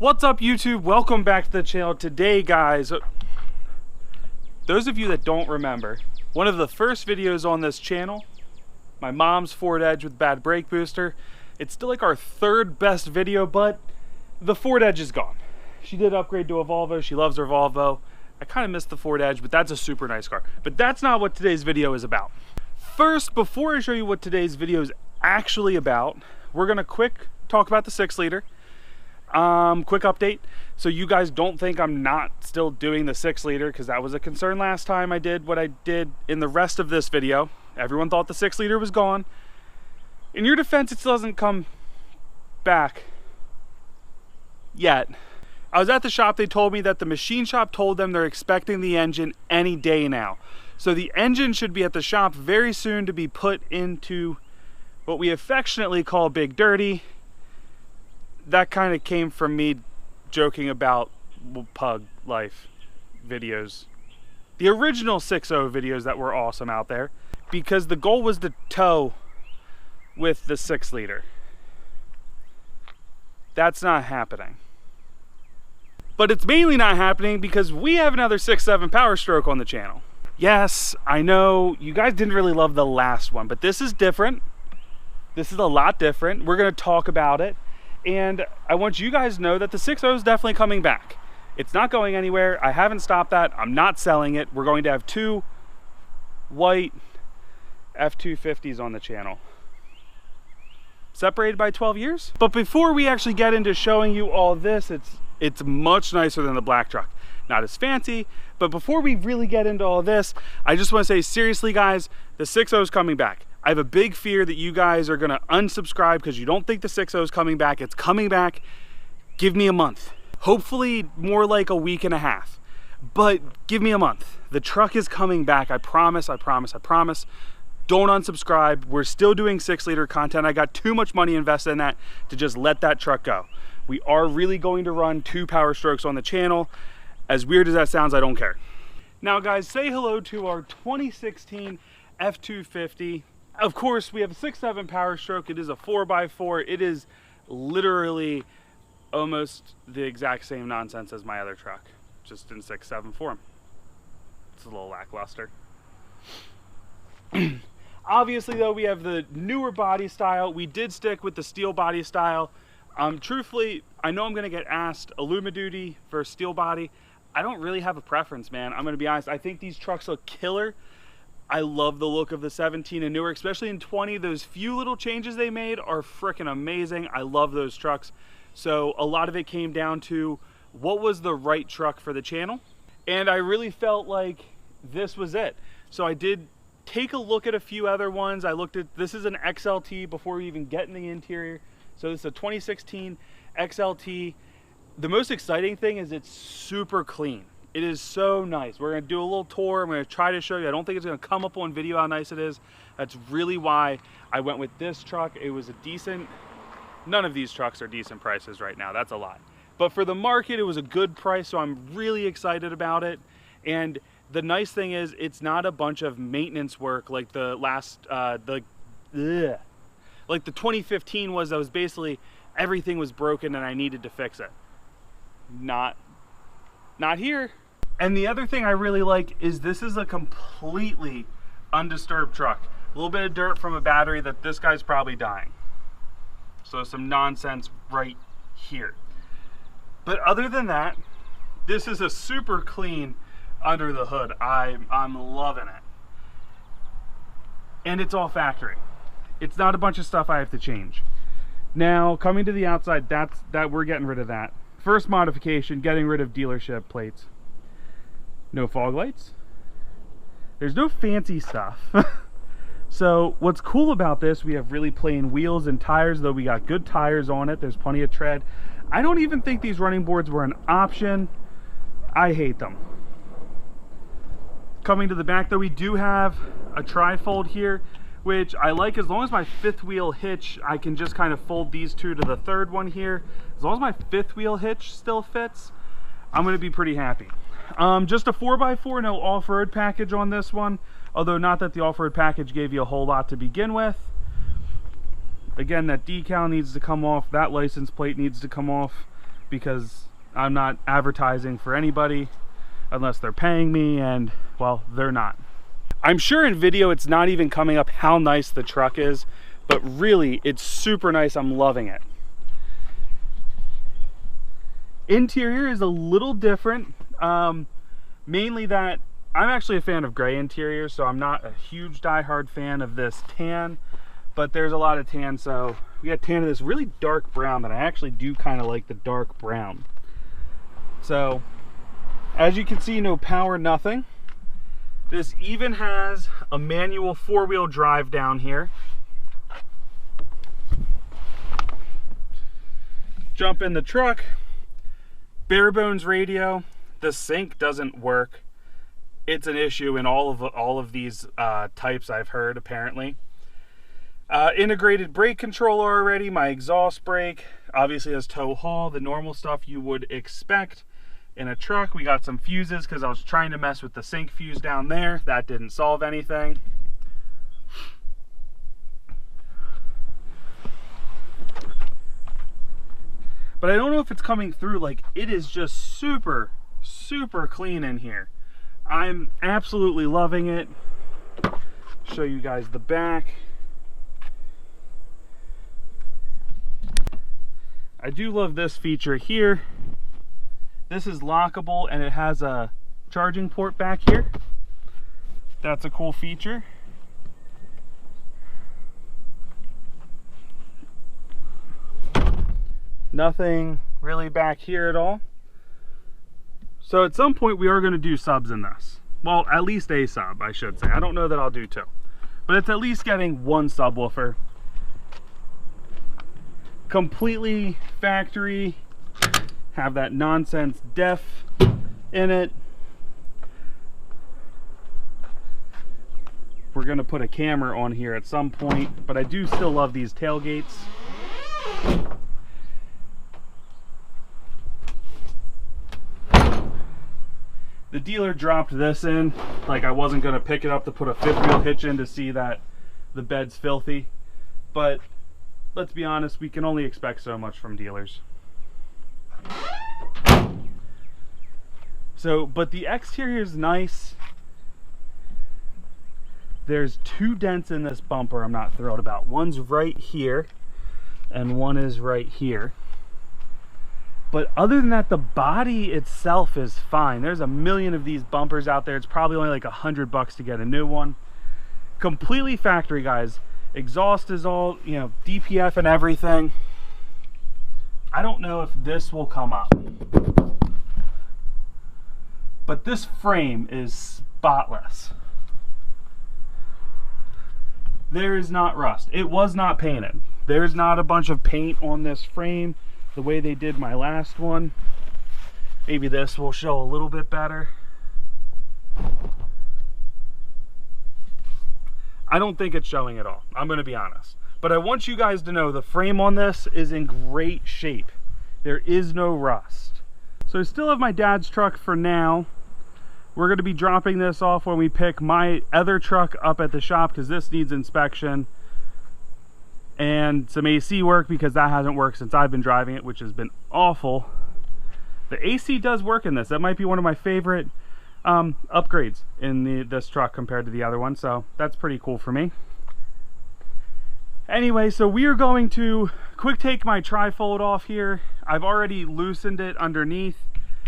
What's up, YouTube? Welcome back to the channel. Today, guys, those of you that don't remember, one of the first videos on this channel, my mom's Ford Edge with bad brake booster. It's still like our third best video, but the Ford Edge is gone. She did upgrade to a Volvo. She loves her Volvo. I kind of missed the Ford Edge, but that's a super nice car. But that's not what today's video is about. First, before I show you what today's video is actually about, we're gonna quick talk about the 6-liter. Quick update, so you guys don't think I'm not still doing the 6-liter, because that was a concern last time I did what I did in the rest of this video. Everyone thought the 6-liter was gone. In your defense, it still hasn't come back yet. I was at the shop. They told me that the machine shop told them they're expecting the engine any day now. So the engine should be at the shop very soon to be put into what we affectionately call Big Dirty. That kind of came from me joking about pug life videos. The original 6.0 videos that were awesome out there, because the goal was to tow with the 6-liter. That's not happening. But it's mainly not happening because we have another 6.7 Powerstroke on the channel. Yes, I know you guys didn't really love the last one, but this is different. This is a lot different. We're going to talk about it. And I want you guys to know that the 6.0 is definitely coming back. It's not going anywhere. I haven't stopped that. I'm not selling it. We're going to have two white F250s on the channel, separated by 12 years. But before we actually get into showing you all this, it's much nicer than the black truck. Not as fancy, but before we really get into all this, I just want to say, seriously guys, the 6.0 is coming back. I have a big fear that you guys are going to unsubscribe because you don't think the 6.0 is coming back. It's coming back. Give me a month. Hopefully more like a week and a half. But give me a month. The truck is coming back. I promise, I promise, I promise. Don't unsubscribe. We're still doing 6-liter content. I got too much money invested in that to just let that truck go. We are really going to run 2 Powerstrokes on the channel. As weird as that sounds, I don't care. Now guys, say hello to our 2016 F250. Of course, we have a 6.7 Powerstroke. It is a 4x4. It is literally almost the exact same nonsense as my other truck, just in 6.7 form. It's a little lackluster. Obviously, though, we have the newer body style. We did stick with the steel body style. Truthfully, I know I'm going to get asked Alumiduty versus steel body. I don't really have a preference, man. I'm going to be honest. I think these trucks look killer. I love the look of the 17 and newer, especially in 20. Those few little changes they made are freaking amazing. I love those trucks. So a lot of it came down to what was the right truck for the channel. And I really felt like this was it. So I did take a look at a few other ones. I looked at, this is an XLT before we even get in the interior. So this is a 2016 XLT. The most exciting thing is it's super clean. It is so nice. We're going to do a little tour. I'm going to try to show you. I don't think it's going to come up on video how nice it is. That's really why I went with this truck. It was a decent, none of these trucks are decent prices right now. That's a lie. But for the market, it was a good price, so I'm really excited about it. And the nice thing is it's not a bunch of maintenance work like the last, like the 2015 was. That was basically everything was broken and I needed to fix it. Not here. And the other thing I really like is this is a completely undisturbed truck. A little bit of dirt from a battery that this guy's probably dying. So some nonsense right here. But other than that, this is a super clean under the hood. I'm loving it. And it's all factory. It's not a bunch of stuff I have to change. Now, coming to the outside, that we're getting rid of that. First modification, getting rid of dealership plates. No fog lights. There's no fancy stuff. So what's cool about this, we have really plain wheels and tires, though we got good tires on it. There's plenty of tread. I don't even think these running boards were an option. I hate them. Coming to the back, though, we do have a tri-fold here, which I like. As long as my 5th wheel hitch, I can just kind of fold these two to the 3rd one here. As long as my 5th wheel hitch still fits, I'm going to be pretty happy. Just a 4x4, no off-road package on this one, although not that the off-road package gave you a whole lot to begin with. Again, that decal needs to come off, that license plate needs to come off. because I'm not advertising for anybody unless they're paying me, and well, they're not. I'm sure in video it's not even coming up how nice the truck is, but really it's super nice. I'm loving it. Interior is a little different, mainly that I'm actually a fan of gray interiors, so I'm not a huge diehard fan of this tan, but there's a lot of tan, so we got tan of this really dark brown that I actually do kind of like the dark brown. So as you can see, no power, nothing. This even has a manual 4-wheel drive down here. Jump in the truck, bare bones radio. The sync doesn't work. It's an issue in all of these types, I've heard, apparently. Integrated brake controller already. My exhaust brake obviously has tow haul, the normal stuff you would expect in a truck. We got some fuses because I was trying to mess with the sync fuse down there. That didn't solve anything. But I don't know if it's coming through. Like, it is just super clean in here. I'm absolutely loving it. Show you guys the back. I do love this feature here. This is lockable and it has a charging port back here. That's a cool feature. Nothing really back here at all. So at some point we are going to do subs in this. Well, at least a sub, I should say. I don't know that I'll do two, but it's at least getting one subwoofer. Completely factory. Have that nonsense def in it. We're going to put a camera on here at some point, but I do still love these tailgates. The dealer dropped this in, like I wasn't going to pick it up to put a fifth wheel hitch in to see that the bed's filthy. But let's be honest, we can only expect so much from dealers. So, but the exterior is nice. There's two dents in this bumper I'm not thrilled about. One's right here and one is right here. But other than that, the body itself is fine. There's a million of these bumpers out there. It's probably only like $100 to get a new one. Completely factory, guys. Exhaust is all, you know, DPF and everything. I don't know if this will come up, but this frame is spotless. There is not rust. It was not painted. There's not a bunch of paint on this frame the way they did my last one. Maybe this will show a little bit better. I don't think it's showing at all. I'm going to be honest. But I want you guys to know the frame on this is in great shape. There is no rust. So I still have my dad's truck for now. We're going to be dropping this off when we pick my other truck up at the shop, because this needs inspection. And some AC work, because that hasn't worked since I've been driving it, which has been awful. The AC does work in this. That might be one of my favorite upgrades in this truck compared to the other one. So that's pretty cool for me. Anyway, so we are going to quick take my trifold off here. I've already loosened it underneath.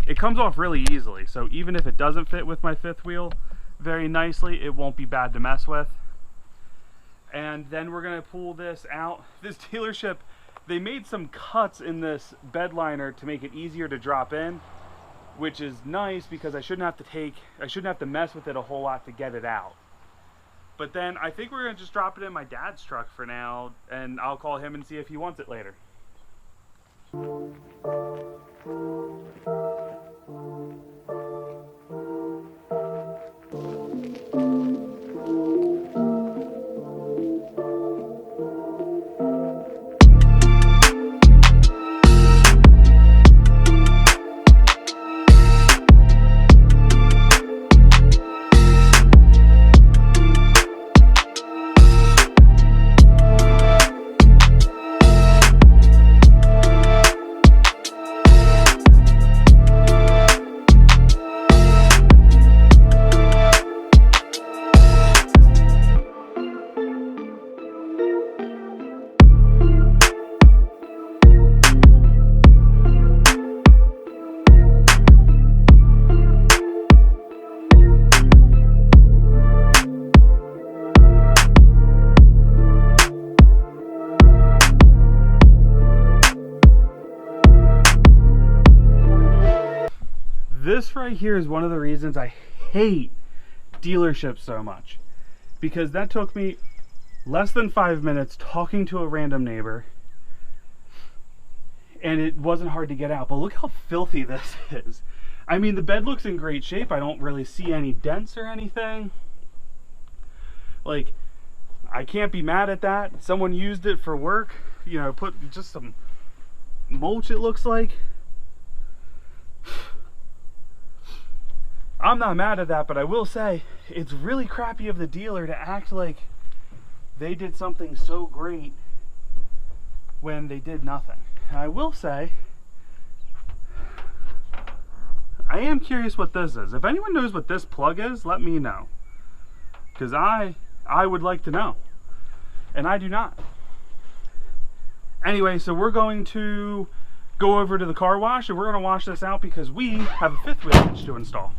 It comes off really easily, so even if it doesn't fit with my fifth wheel very nicely, it won't be bad to mess with. And then we're gonna pull this out. This dealership, they made some cuts in this bed liner to make it easier to drop in, which is nice because I shouldn't have to mess with it a whole lot to get it out. But then I think we're gonna just drop it in my dad's truck for now, and I'll call him and see if he wants it later. This right here is one of the reasons I hate dealerships so much, because that took me less than 5 minutes talking to a random neighbor, and it wasn't hard to get out. But look how filthy this is. I mean, the bed looks in great shape. I don't really see any dents or anything. Like, I can't be mad at that. Someone used it for work, you know, put just some mulch, it looks like. I'm not mad at that, but I will say it's really crappy of the dealer to act like they did something so great when they did nothing. And I will say, I am curious what this is. If anyone knows what this plug is, let me know, because I would like to know, and I do not. Anyway, so we're going to go over to the car wash and we're going to wash this out because we have a fifth wheel hitch to install.